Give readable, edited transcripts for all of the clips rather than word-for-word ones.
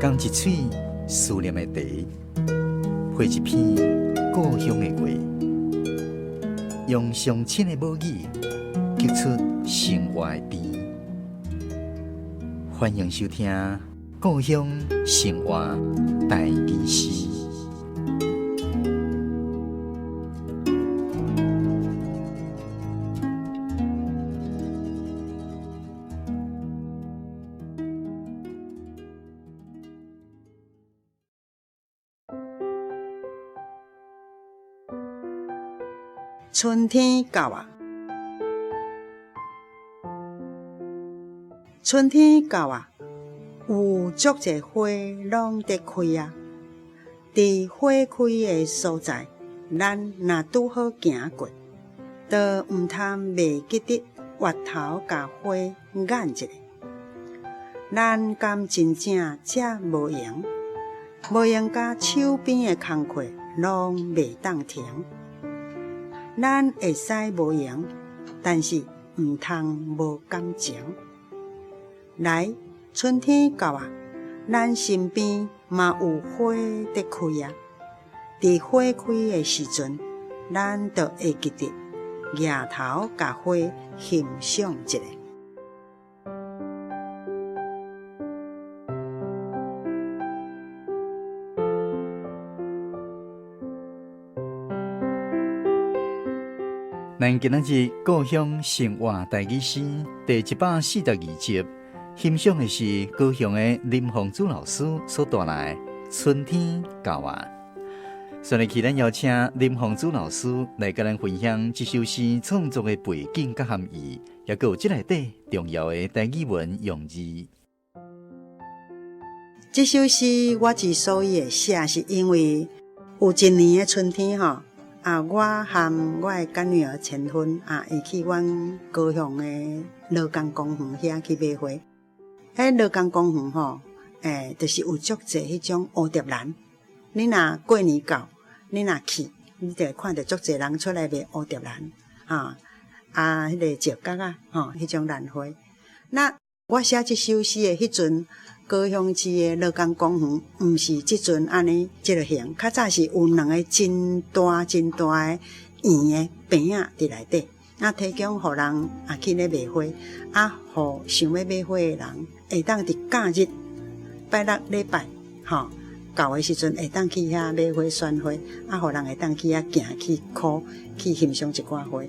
讲一嘴思念的茶，配一片故乡的话，用上亲的母语激出生活的甜。欢迎收听《故乡生活台语诗》。春天到啊！春天到啊！有足侪花拢在开啊！伫花开的所在，咱若拄好行过，就毋通袂记得挖头甲花眼一下。咱敢真正遮无闲，无闲甲手边的工课拢袂当停。咱会使无闲，但是毋通无感情。来，春天到啊，咱身边嘛有花在开啊。伫花开的时阵，咱就会记得抬头甲花欣赏一下。咱今仔日故乡生活台语诗第142集，欣赏的是高雄的林凤珠老师所带来《春天到啊》。所以，咱邀请林凤珠老师来跟咱分享这首诗创作的背景甲含义，也有这内底重要的台语文用字。这首诗我之所以会写，是因为有一年的春天我和我的干女儿千芬会去阮高雄的罗岗公园遐去买花。迄罗岗公园就是有足侪迄种蝴蝶兰。你若过年到，你若去，你就会看到足侪人出来卖蝴蝶兰迄个石角迄种兰花。那我写这首诗的迄阵，高雄市的罗岗公园，毋是即阵安尼即个形，较早是有两个真大的圆的饼仔伫内底，提供互人去咧卖花，互想要买花的人会当伫假日、拜六、礼拜，到的时阵会当去遐买花选花，互人会当去遐行去看，去欣赏一寡花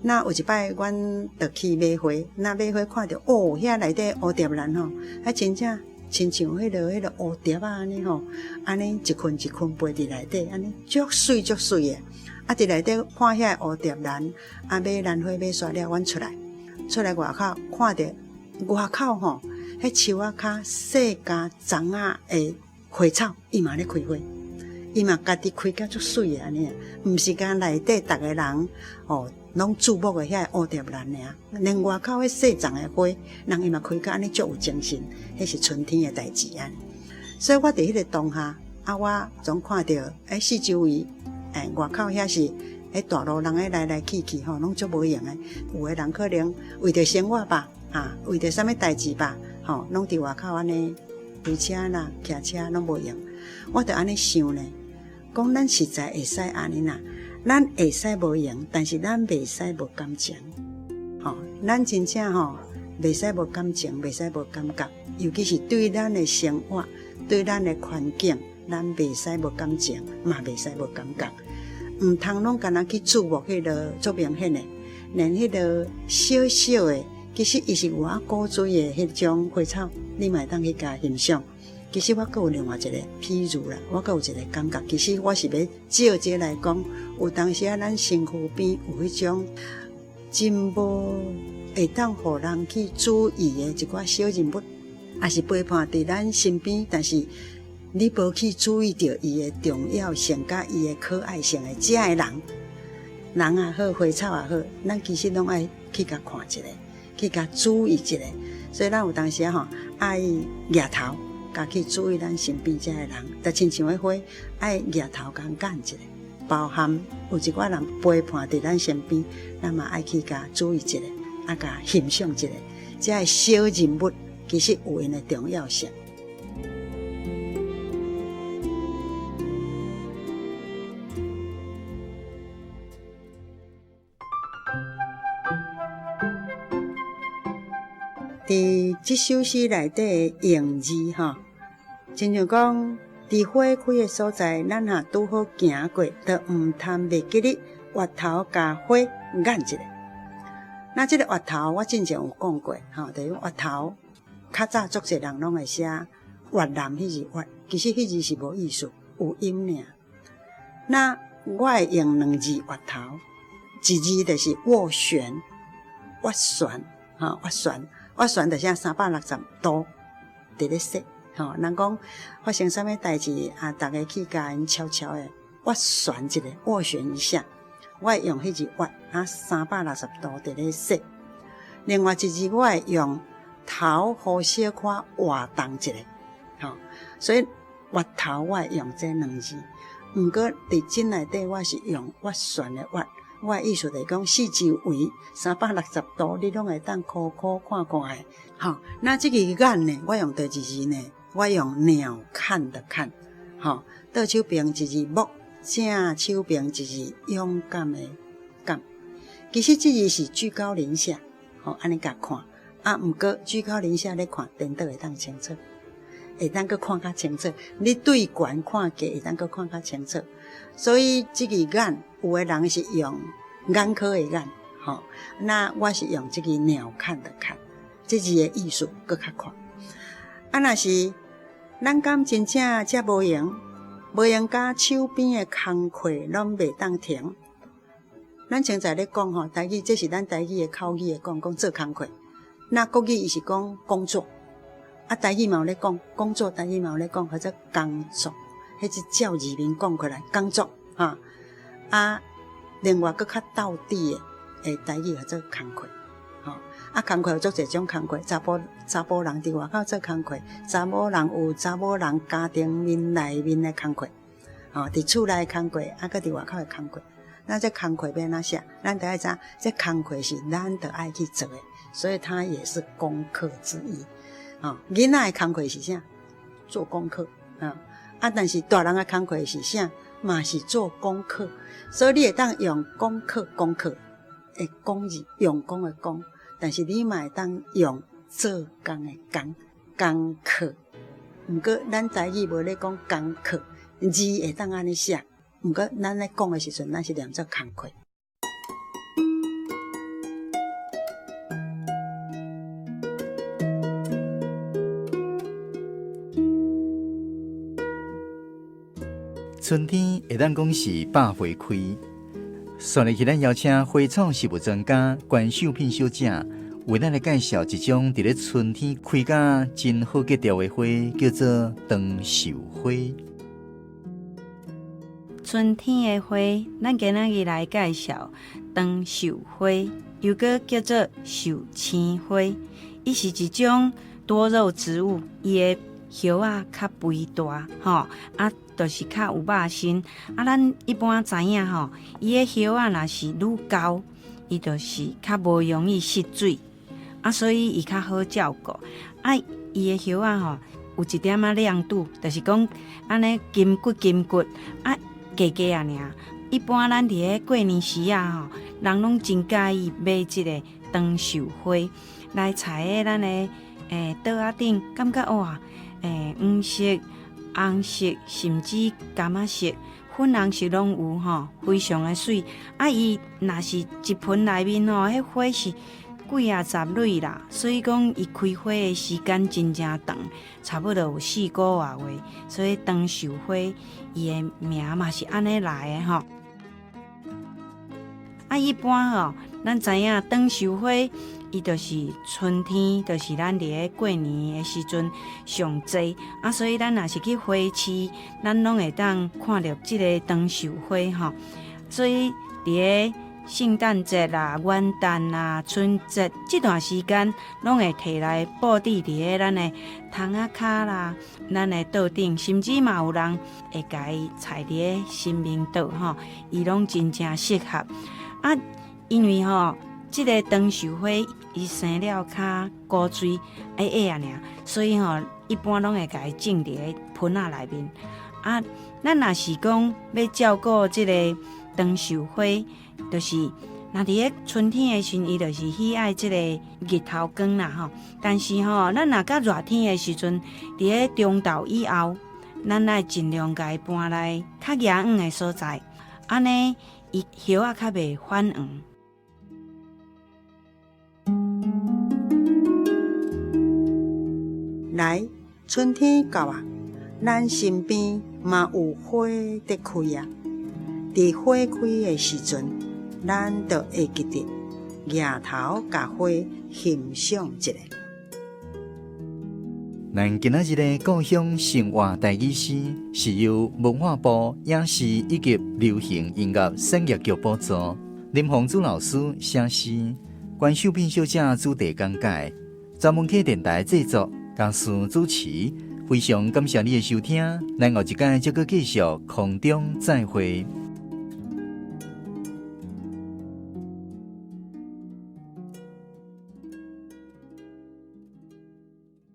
那有一摆，阮就去买花，买花看到遐内底蝴蝶兰真正亲像迄个蝴蝶安尼安尼一捆一捆飞伫内底，安尼足水足水的。伫内底看遐蝴蝶兰，买兰花买煞了，阮出来外口看到外口迄树仔骹细甲丛仔的花草，伊嘛咧开花，伊嘛家己开甲足水的安尼，毋是甲内底逐个人拢注目的遐蝴蝶兰尔，连外口迄细丛的花，人伊嘛开甲安尼足有精神，迄是春天的代志安。所以我伫迄个当下，我总看到四周围，外口遐是大路人来去去拢足无闲的。有的人可能为着生活吧，为着啥物代志吧，拢伫外口安尼开车啦、骑车拢无闲。我就安尼想呢，讲咱实在会使安尼啦。咱会使无闲，但是咱袂使无感情。咱真正袂使无感情，袂使无感觉。尤其是对咱的生活、对咱的环境，咱袂使无感情，嘛袂使无感觉。毋通拢干那去注目迄个足明显的，连迄个小小的，其实伊是有古锥的迄种花草，你嘛会当去甲欣赏。其实我还有另外一个譬如啦，我还有一个感觉，其实我是要照这来讲，有当时咱身躯边有迄种真无会当互人去注意的一寡小人物，也是陪伴伫咱身边，但是你无去注意到伊的重要性甲伊的可爱性的这样的人也好，花草也好，咱其实拢爱去甲看一下，去甲注意一下。所以咱有当时爱抬头。去注意咱身边这个人，就亲像迄花，爱抬头甲眼一下，包含有一寡人陪伴伫咱身边，咱嘛爱去甲注意一下，甲欣赏一下，这个小人物其实有因的重要性。伫即首诗内底的用字吼，亲像讲，伫花开的所在，咱若拄好行过，就毋通袂记哩挖头甲花眼一下。那即个挖头，我之前有讲过，吼，就是挖头。较早足侪人拢会写越南迄字越，其实迄字是无意思，有音尔。那我会用两字挖头，一字就是斡旋，斡旋，吼，斡旋，斡旋就是360度伫咧说，吼，人讲发生啥物代志啊，大家去甲因悄悄的斡旋一下，斡旋一下。我会用迄字斡360度伫咧说。另外一字我会用头好小可活动一下，吼，所以挖头我会用这两字。毋过伫真内底我是用斡旋的斡，我的意思就是讲四周围360度，你拢会当苦苦看看的。吼，那这个眼呢，我用第几字呢？我用鸟瞰的瞰，吼，倒手边一字木，正手边一字勇敢的敢。其实这字是居高临下，吼，安尼甲看。啊，毋过居高临下咧看，颠倒会当清楚，会当阁看较清楚。你对悬看低，会当阁看较清楚。所以这个眼，有的人是用眼科的眼，吼，那我是用这个鸟瞰的瞰，这字的意思阁较宽。啊，若是咱敢真正遮无用，无用甲手边的工课拢袂当停。咱现在咧讲吼，台语这是咱台语的口语的讲做工课。那国语伊是讲工作，啊，台语嘛有咧讲工作，台语嘛有咧讲或者工作，迄是照字面讲过来工作哈。啊，另外佫较到底的，台语叫做工课，吼。啊，工课有做一种工课，查甫人伫外口做工课，查某人有查某人家庭面内面的工课，吼，伫厝内的工课，啊，佮伫外口的工课。那这工课要安怎写？咱得爱知，这工课是咱得爱去做的。所以它也是功课之一，囡仔的工课是啥？做功课但是大人的工课是啥？嘛是做功课。所以你会当用功课的功字，用功的功，但是你嘛会当用做工的工课。毋过咱台语无咧讲功课，字会当安尼写。毋过咱咧讲的时阵，咱是念做工课。春天会当讲是百花开，所以咱邀请花草事务专家关秀萍小姐为咱来介绍一种伫咧春天开甲真好格调的花，叫做长寿花。春天的花，咱今仔日来介绍长寿花，又个叫做寿青花。伊是一种多肉植物，伊的叶啊较肥大，就是较有肉身。咱一般知影伊的叶啊若是愈高，伊就是较无容易失水，所以伊较好照顾。伊的叶啊有一点亮度，就是讲安尼金骨加加尔。一般咱伫咧过年时人拢真介意买即个长寿花来插在咱的桌仔顶，感觉哇，黄色、红色，甚至柑仔色、粉红色拢有非常的水。伊若是一盆内面迄花是几十蕊啦，所以讲伊开花的时间真正长，差不多有4个月，所以长寿花伊的名嘛是安尼来的一般咱知影长寿花，伊就是春天，就是咱伫咧过年的时阵上济所以咱若是去花市，咱拢会当看到即个长寿花所以伫咧圣诞节啦、元旦啦、春节这段时间，拢会摕来布置伫咧咱的窗仔骹啦、咱的桌顶，甚至嘛有人会甲伊插伫咧神明桌伊拢真正适合因为这个长寿花伊生了较古水矮所以一般拢会甲伊种伫咧盆仔内面咱若是讲要照顾这个长寿花，就是那伫个春天的时，伊就是喜爱即个日头光啦吼。但是吼，咱若较热天的时阵，伫个中昼以后，咱爱尽量甲伊搬来较阳光的所在，安尼伊叶仔较袂反黄。来，春天到啊，咱身边嘛有花在开啊。伫花开的时阵，咱就会记得抬头甲花欣赏一下。咱今仔日的故乡生活台语诗是由文化部影视以及流行音乐产业局补助，林鸿祖老师写诗，关秀萍小姐主题讲解，专门客电台制作，嘉师主持。非常感谢你的收听，咱后一届再继续空中再会。